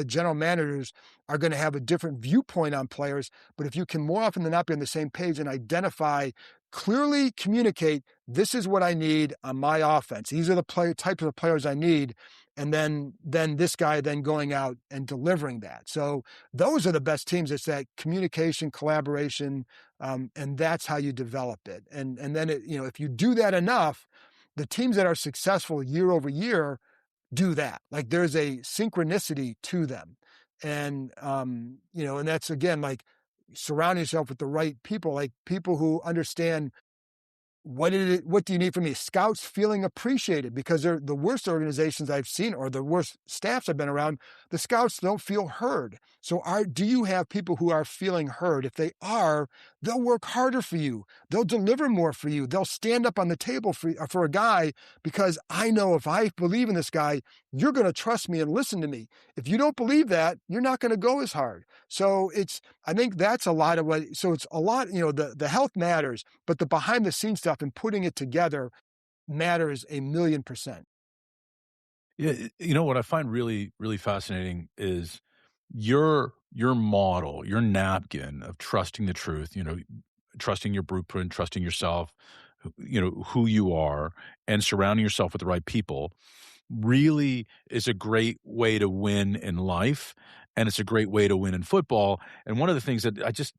general managers are going to have a different viewpoint on players. But if you can more often than not be on the same page and clearly communicate, this is what I need on my offense. These are the types of players I need. And then this guy then going out and delivering that. So those are the best teams. It's that communication, collaboration, and that's how you develop it. And then if you do that enough, the teams that are successful year over year do that. Like there's a synchronicity to them, and and that's again like surrounding yourself with the right people, like people who understand what do you need from me? Scouts feeling appreciated, because they're the worst organizations I've seen, or the worst staffs I've been around. The scouts don't feel heard. So do you have people who are feeling heard? If they are, they'll work harder for you. They'll deliver more for you. They'll stand up on the table for a guy, because I know if I believe in this guy, you're going to trust me and listen to me. If you don't believe that, you're not going to go as hard. So I think that's a lot of what, so it's a lot, the health matters, but the behind the scenes stuff and putting it together matters 1,000,000%. Yeah, what I find really, really fascinating is your model, your napkin of trusting the truth, trusting your blueprint, trusting yourself, who you are, and surrounding yourself with the right people really is a great way to win in life, and it's a great way to win in football. And one of the things that I just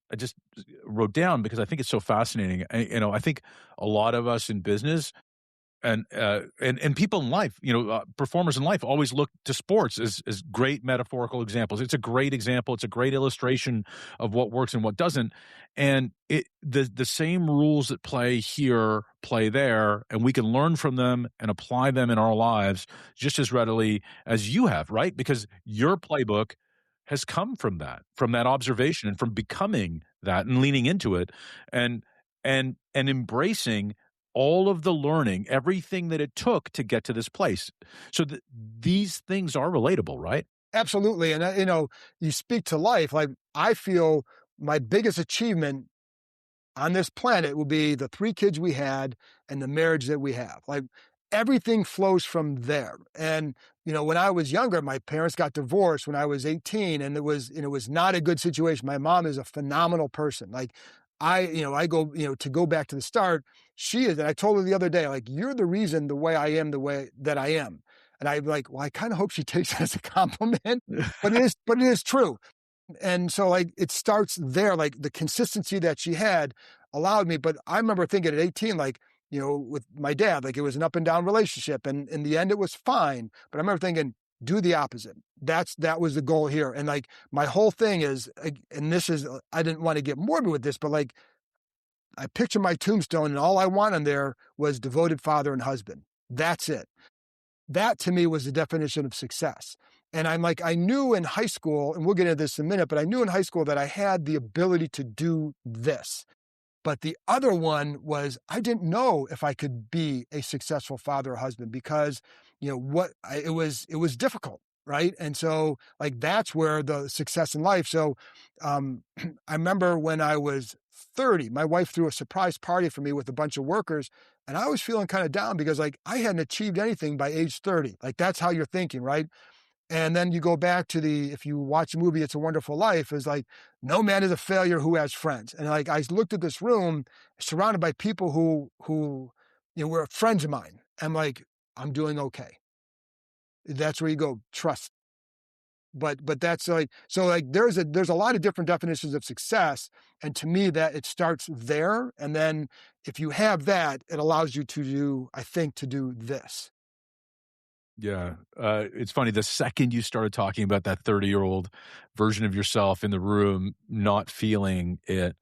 wrote down, because I think it's so fascinating, I think a lot of us in business and people in life, performers in life always look to sports as great metaphorical examples. It's a great example. It's a great illustration of what works and what doesn't. And the same rules that play here play there, and we can learn from them and apply them in our lives just as readily as you have, right? Because your playbook has come from that observation and from becoming that and leaning into it and embracing all of the learning, everything that it took to get to this place. So these things are relatable, right? Absolutely. And, you speak to life. Like, I feel my biggest achievement on this planet will be the 3 kids we had and the marriage that we have. Like, everything flows from there. And, when I was younger, my parents got divorced when I was 18, and it was not a good situation. My mom is a phenomenal person. Like, I go, to go back to the start, she is, and I told her the other day, like, you're the reason the way I am the way that I am. And I'm like, well, I kind of hope she takes it as a compliment, but it is true. And so, like, it starts there, like the consistency that she had allowed me. But I remember thinking at 18, like, with my dad, like, it was an up and down relationship, and in the end it was fine. But I remember thinking, do the opposite. That was the goal here. And like, my whole thing is, and this is, I didn't want to get morbid with this, but like, I picture my tombstone, and all I want on there was devoted father and husband. That's it. That to me was the definition of success. And I'm like, I knew in high school, and we'll get into this in a minute, but I knew in high school that I had the ability to do this. But the other one was, I didn't know if I could be a successful father or husband, because, it was difficult. Right. And so, like, that's where the success in life. So I remember when I was 30, my wife threw a surprise party for me with a bunch of workers. And I was feeling kind of down, because like, I hadn't achieved anything by age 30. Like, that's how you're thinking. Right. And then you go back to if you watch the movie, It's a Wonderful Life, is like, no man is a failure who has friends. And like, I looked at this room surrounded by people who were friends of mine. I'm like, I'm doing okay. That's where you go, trust. But that's like, so like, there's a lot of different definitions of success. And to me, that it starts there. And then if you have that, it allows you to do this. Yeah. It's funny. The second you started talking about that 30-year-old version of yourself in the room, not feeling it,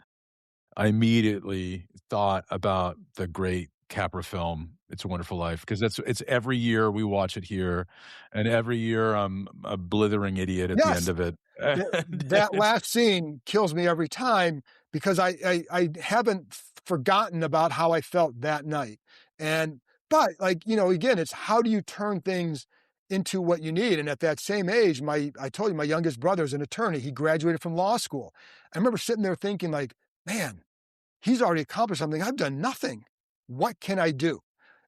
I immediately thought about the great Capra film, It's a Wonderful Life, because it's every year we watch it here, and every year I'm a blithering idiot at the end of it. That last scene kills me every time, because I haven't forgotten about how I felt that night. But like, again, it's how do you turn things into what you need? And at that same age, I told you, my youngest brother is an attorney. He graduated from law school. I remember sitting there thinking, like, man, he's already accomplished something. I've done nothing. What can I do?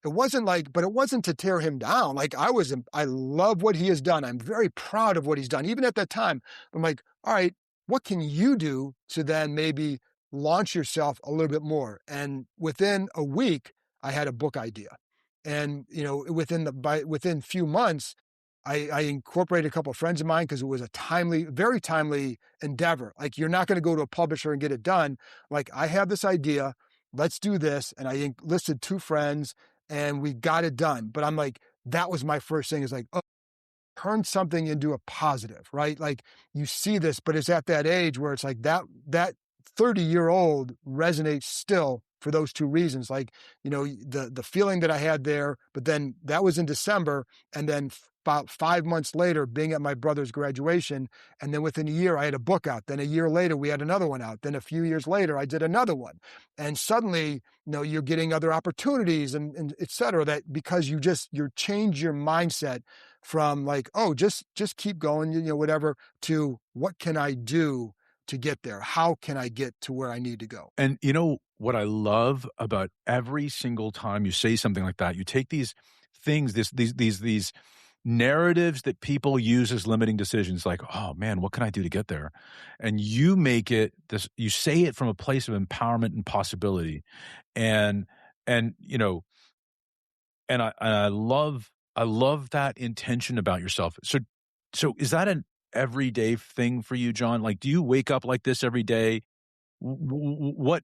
It wasn't to tear him down. Like, I love what he has done. I'm very proud of what he's done. Even at that time, I'm like, all right, what can you do to then maybe launch yourself a little bit more? And within a week, I had a book idea. And, within few months, I incorporated a couple of friends of mine, because it was a very timely endeavor. Like, you're not going to go to a publisher and get it done. Like, I have this idea, let's do this. And I enlisted 2 friends, and we got it done. But I'm like, that was my first thing, is like, oh, turn something into a positive, right? Like, you see this, but it's at that age where it's like that 30-year-old resonates still for those two reasons. Like, the feeling that I had there, but then that was in December. And then about 5 months later, being at my brother's graduation. And then within a year, I had a book out. Then a year later, we had another one out. Then a few years later, I did another one. And suddenly, you're getting other opportunities and et cetera, that because you change your mindset from like, oh, just keep going, whatever, to what can I do to get there? How can I get to where I need to go? And what I love about every single time you say something like that, you take these things, these narratives that people use as limiting decisions, like, oh man, what can I do to get there? And you make it this, you say it from a place of empowerment and possibility. And I love that intention about yourself. So is that an everyday thing for you, John? Like, do you wake up like this every day? What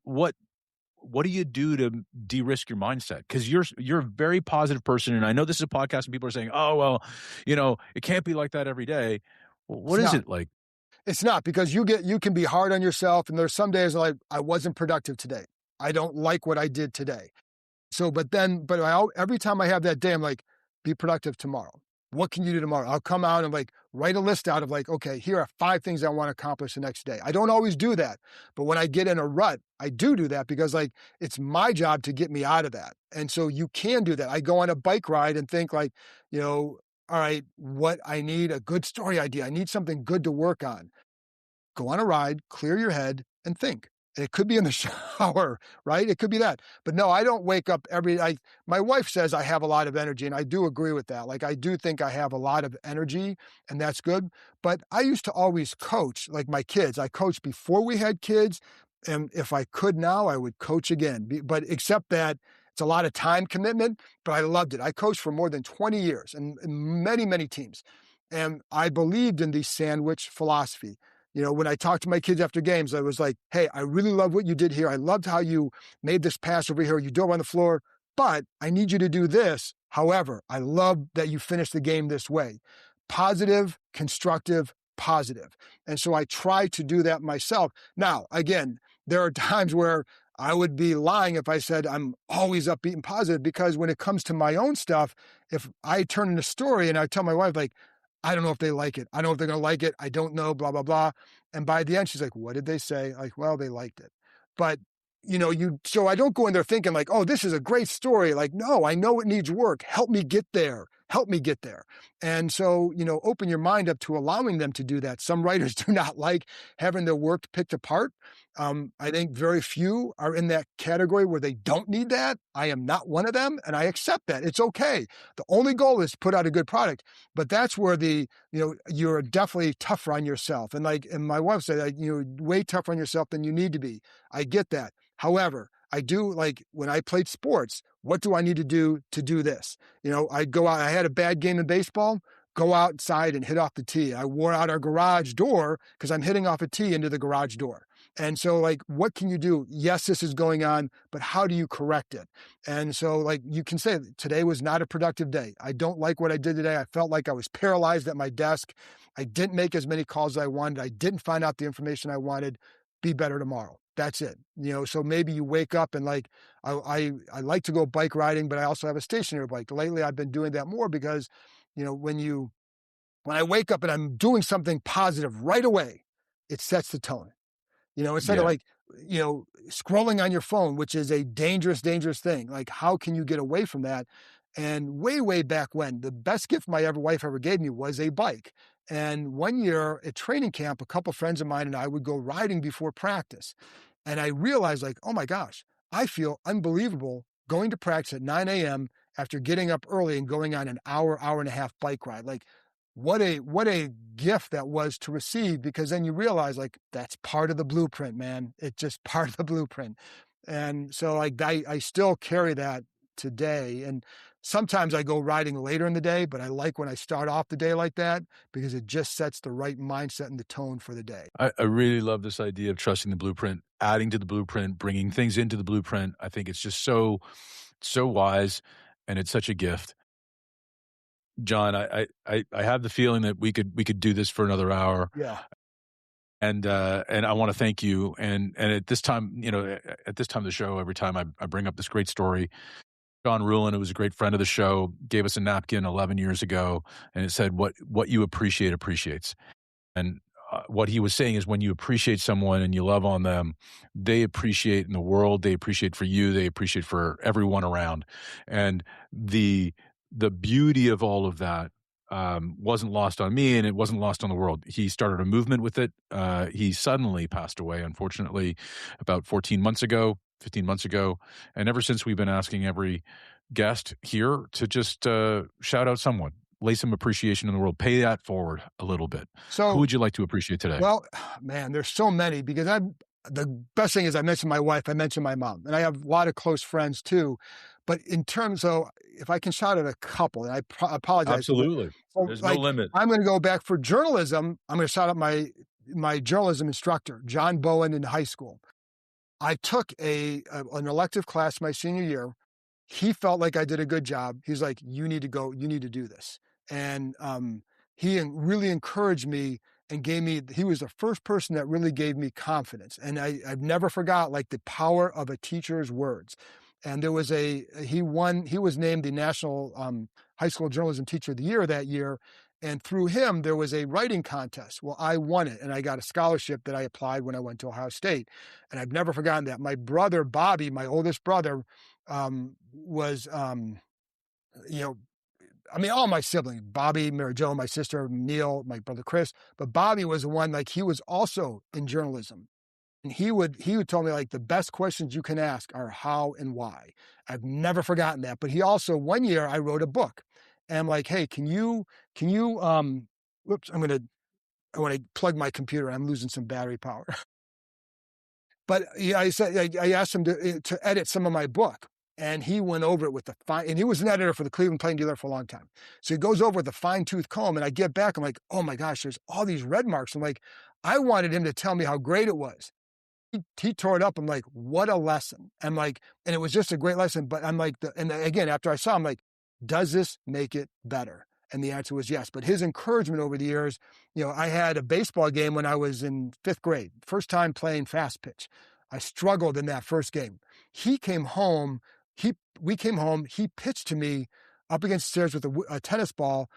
do you do to de-risk your mindset? Because you're a very positive person, and I know this is a podcast, and people are saying, "Oh, well, it can't be like that every day." Well, what is it like? It's not, because you can be hard on yourself, and there's some days like, I wasn't productive today. I don't like what I did today. So, but every time I have that day, I'm like, be productive tomorrow. What can you do tomorrow? I'll come out and like write a list out of like, okay, here are 5 things I want to accomplish the next day. I don't always do that, but when I get in a rut, I do that because like, it's my job to get me out of that. And so you can do that. I go on a bike ride and think like, all right, what I need, a good story idea. I need something good to work on. Go on a ride, clear your head, and think. It could be in the shower, right? It could be that. But no, I don't wake up my wife says I have a lot of energy, and I do agree with that. Like, I do think I have a lot of energy, and that's good. But I used to always coach, like my kids. I coached before we had kids. And if I could now, I would coach again. But except that it's a lot of time commitment, but I loved it. I coached for more than 20 years and many, many teams. And I believed in the sandwich philosophy. When I talked to my kids after games, I was like, hey, I really love what you did here. I loved how you made this pass over here. You dove on the floor, but I need you to do this. However, I love that you finished the game this way. Positive, constructive, positive. And so I try to do that myself. Now, again, there are times where I would be lying if I said I'm always upbeat and positive, because when it comes to my own stuff, if I turn in a story and I tell my wife, like, I don't know if they like it. I don't know if they're going to like it. I don't know, blah, blah, blah. And by the end, she's like, what did they say? Like, well, they liked it. But, so I don't go in there thinking like, oh, this is a great story. Like, no, I know it needs work. Help me get there. Help me get there. And so, open your mind up to allowing them to do that. Some writers do not like having their work picked apart. I think very few are in that category where they don't need that. I am not one of them, and I accept that. It's okay. The only goal is to put out a good product, but that's where you're definitely tougher on yourself. And my wife said, you're way tougher on yourself than you need to be. I get that. However, I do, like when I played sports, what do I need to do this? I'd go out, I had a bad game in baseball, go outside and hit off the tee. I wore out our garage door because I'm hitting off a tee into the garage door. And so like, what can you do? Yes, this is going on, but how do you correct it? And so like, you can say today was not a productive day. I don't like what I did today. I felt like I was paralyzed at my desk. I didn't make as many calls as I wanted. I didn't find out the information I wanted. Be better tomorrow. That's it. So maybe you wake up and like, I like to go bike riding, but I also have a stationary bike. Lately, I've been doing that more because, when I wake up and I'm doing something positive right away, it sets the tone. Instead of like, scrolling on your phone, which is a dangerous, dangerous thing. Like, how can you get away from that? And way, way back when, the best gift my wife ever gave me was a bike. And one year at training camp, a couple friends of mine and I would go riding before practice. And I realized like, oh my gosh, I feel unbelievable going to practice at 9 a.m. after getting up early and going on an hour and a half bike ride. Like, what a gift that was to receive, because then you realize like, that's part of the blueprint, man. It's just part of the blueprint. And so like, I still carry that today. And sometimes I go riding later in the day, but I like when I start off the day like that because it just sets the right mindset and the tone for the day. I really love this idea of trusting the blueprint, adding to the blueprint, bringing things into the blueprint. I think it's just so wise, and it's such a gift. John, I have the feeling that we could do this for another hour. Yeah. And I want to thank you. And at this time, at this time of the show, every time I bring up this great story, John Rulin, who was a great friend of the show, gave us a napkin 11 years ago, and it said, "What you appreciate appreciates." And what he was saying is, when you appreciate someone and you love on them, they appreciate in the world. They appreciate for you. They appreciate for everyone around. And the beauty of all of that wasn't lost on me, and it wasn't lost on the world. He started a movement with it. He suddenly passed away, unfortunately, about 15 months ago. And ever since, we've been asking every guest here to just shout out someone, lay some appreciation in the world, pay that forward a little bit. So who would you like to appreciate today? Well, man, there's so many, because the best thing is I mentioned my wife, I mentioned my mom, and I have a lot of close friends too. But in terms of, if I can shout out a couple, and I apologize. Absolutely. There's no limit. I'm going to go back for journalism. I'm going to shout out my journalism instructor, John Bowen, in high school. I took an elective class my senior year. He felt like I did a good job. He's like, you need to go, you need to do this. And he really encouraged me and he was the first person that really gave me confidence. And I've never forgot the power of a teacher's words. And there was he was named the National High School Journalism Teacher of the Year that year. And through him, there was a writing contest. Well, I won it, and I got a scholarship that I applied when I went to Ohio State. And I've never forgotten that. My brother, Bobby, my oldest brother, was, all my siblings, Bobby, Mary Jo, my sister, Neil, my brother, Chris. But Bobby was the one, he was also in journalism. And he would tell me, the best questions you can ask are how and why. I've never forgotten that. But he also, one year, I wrote a book. And I'm like, hey, can you, whoops, I want to plug my computer. I'm losing some battery power. But I asked him to edit some of my book. And he went over it with and he was an editor for the Cleveland Plain Dealer for a long time. So he goes over with a fine-tooth comb, and I get back, I'm like, oh my gosh, there's all these red marks. I'm like, I wanted him to tell me how great it was. He tore it up. I'm like, what a lesson. I'm like, and it was just a great lesson. But I'm like, and again, after I saw him, like, does this make it better? And the answer was yes. But his encouragement over the years, I had a baseball game when I was in 5th grade, first time playing fast pitch. I struggled in that first game. He came home. We came home. He pitched to me up against the stairs with a tennis ball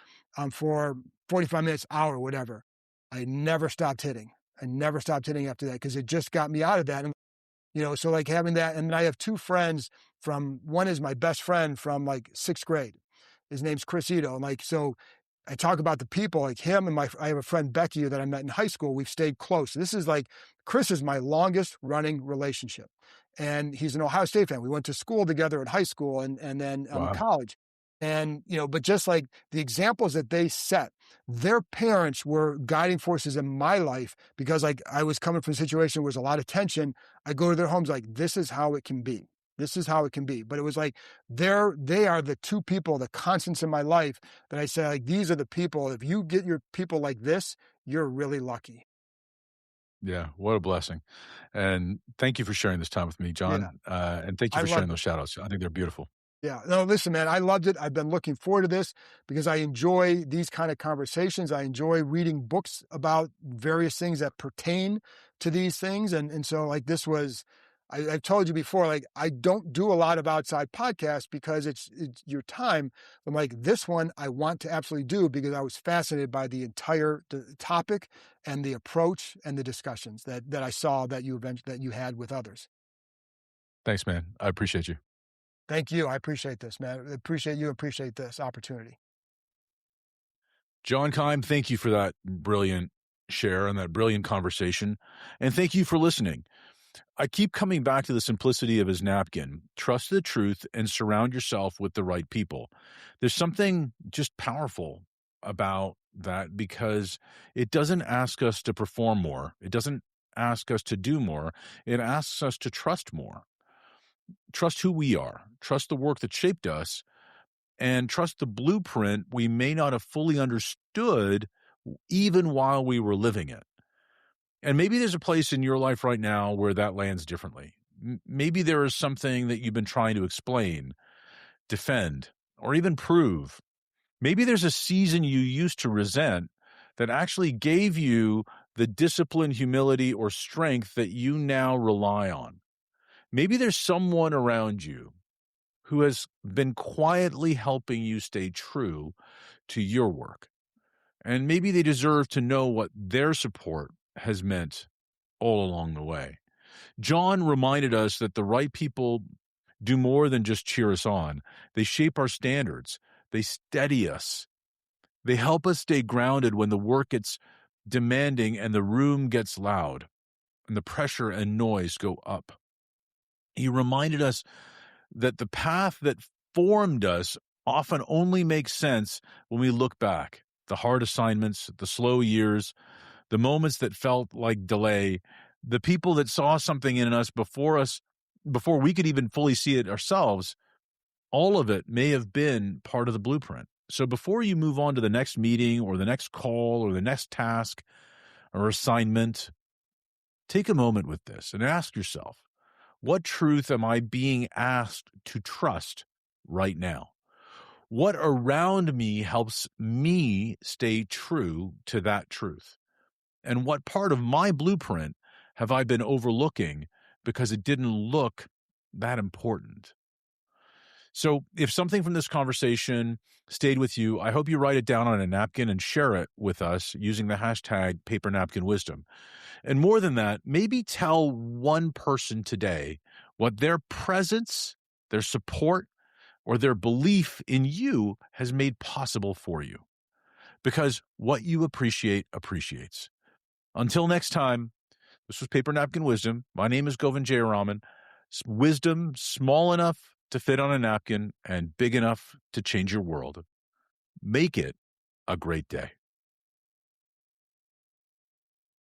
for 45 minutes, hour, whatever. I never stopped hitting. After that, because it just got me out of that. And, so having that, and I have 2 friends one is my best friend from 6th grade. His name's Chris Ito. And so I talk about the people him and I have a friend, Becky, that I met in high school. We've stayed close. This is Chris is my longest running relationship. And he's an Ohio State fan. We went to school together at high school and then college. And, but just the examples that they set, their parents were guiding forces in my life, because I was coming from a situation where there was a lot of tension. I go to their homes, this is how it can be. This is how it can be. But it was they are the 2 people, the constants in my life, that I say, these are the people. If you get your people like this, you're really lucky. Yeah, what a blessing. And thank you for sharing this time with me, John. Yeah. And thank you for sharing those shout outs. I think they're beautiful. Yeah. No, listen, man, I loved it. I've been looking forward to this because I enjoy these kind of conversations. I enjoy reading books about various things that pertain to these things. And so this was, I've told you before, I don't do a lot of outside podcasts because it's your time. I'm this one I want to absolutely do because I was fascinated by the entire topic and the approach and the discussions that I saw that you had with others. Thanks, man. I appreciate you. Thank you. I appreciate this, man. I appreciate you. Appreciate this opportunity. John Keim, thank you for that brilliant share and that brilliant conversation. And thank you for listening. I keep coming back to the simplicity of his napkin. Trust the truth and surround yourself with the right people. There's something just powerful about that because it doesn't ask us to perform more. It doesn't ask us to do more. It asks us to trust more. Trust who we are. Trust the work that shaped us, and trust the blueprint we may not have fully understood even while we were living it. And maybe there's a place in your life right now where that lands differently. Maybe there is something that you've been trying to explain, defend, or even prove. Maybe there's a season you used to resent that actually gave you the discipline, humility, or strength that you now rely on. Maybe there's someone around you who has been quietly helping you stay true to your work. And maybe they deserve to know what their support has meant all along the way. John reminded us that the right people do more than just cheer us on. They shape our standards. They steady us. They help us stay grounded when the work gets demanding and the room gets loud and the pressure and noise go up. He reminded us that the path that formed us often only makes sense when we look back. The hard assignments, the slow years, the moments that felt like delay, the people that saw something in us before we could even fully see it ourselves, all of it may have been part of the blueprint. So before you move on to the next meeting or the next call or the next task or assignment, take a moment with this and ask yourself, what truth am I being asked to trust right now? What around me helps me stay true to that truth? And what part of my blueprint have I been overlooking because it didn't look that important? So if something from this conversation stayed with you, I hope you write it down on a napkin and share it with us using the hashtag Paper Napkin Wisdom. And more than that, maybe tell one person today what their presence, their support, or their belief in you has made possible for you. Because what you appreciate appreciates. Until next time, this was Paper Napkin Wisdom. My name is Govindh Jayaraman. Wisdom small enough to fit on a napkin and big enough to change your world. Make it a great day.